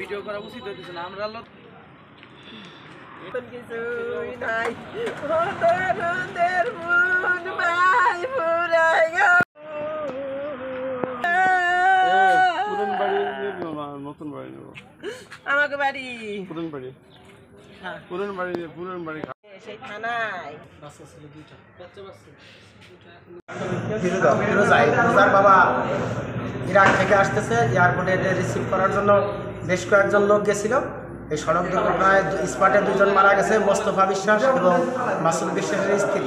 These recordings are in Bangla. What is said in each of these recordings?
ভিডিও করা উচিত হইতেছে না আমরা কিছুই নাই ওদের মন ভাই পুরাই গো পুরন বাড়ি নতুন বাড়ি নেব আমাকে বাড়ি পুরন বাড়ি হ্যাঁ পুরন বাড়ি সেই থানায় বাচ্চা ছিল দুইটা ফিরোজার বাবা ইরাক থেকে আসতেছে এয়ারপোর্টে রিসিভ করার জন্য বেশ কয়েকজন লোক গেছিল। এই সড়ক দুর্ঘটনায় স্পটে দুজন মারা গেছে, মোস্তফা বিশ্বাস এবং মাসুদ বিশ্বাসের স্ত্রী।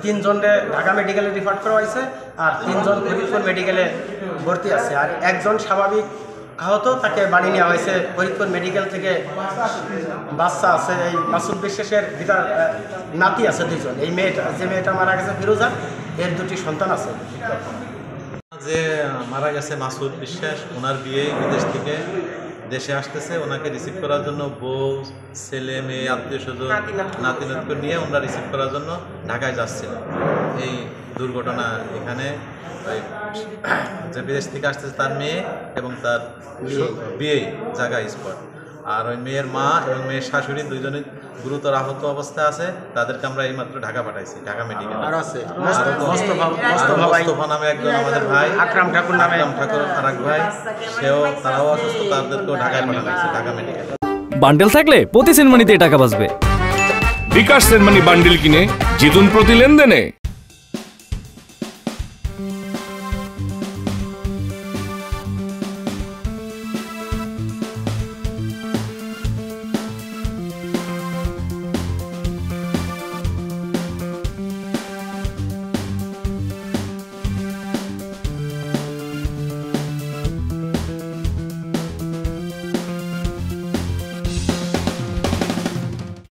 তিনজনকে ঢাকা মেডিকেলে রিফার করা হয়েছে আর তিনজন ফরিদপুর মেডিকেলে ভর্তি আছে। আর একজন স্বাভাবিক আহত, তাকে বাড়ি নেওয়া হয়েছে ফরিদপুর মেডিকেল থেকে। বাচ্চা আছে, এই মাসুদ বিশ্বাসের ভিতর নাতি আছে দুজন। এই মেয়েটা মারা গেছে ফিরোজা, এর দুটি সন্তান আছে। যে মারা গেছে মাসুদ বিশ্বাস, ওনার বিয়ে বিদেশ থেকে দেশে আসতেছে, ওনাকে রিসিভ করার জন্য বউ ছেলে মেয়ে আত্মীয় স্বজন নাতি নাতকে নিয়ে ওনারা রিসিভ করার জন্য ঢাকায় যাচ্ছিল। এই দুর্ঘটনা এখানে যে বিদেশ থেকে আসতেছে তার মেয়ে এবং তার বিয়ে জায়গা স্পট। আর ওই মেয়ের মা এবং মেয়ের শাশুড়ি দুইজনে গুরুতর আহত অবস্থায় আছে, তাদেরকে আমরা এইমাত্র ঢাকা পাঠাইছি, ঢাকা মেডিকেল। আর আছে মোস্তফা নামে একজন আমাদের ভাই, আকরাম ঠাকুর আর এক ভাই, তারাও অসুস্থ, তাদেরকেও ঢাকায় পাঠানো হয়েছে, ঢাকা মেডিকেল। বান্ডেল থাকলে প্রতি সেনমানিতে টাকা বাঁচবে। বিকাশ সেনমানি বান্ডেল কিনে জিতুন প্রতি লেনদেনে।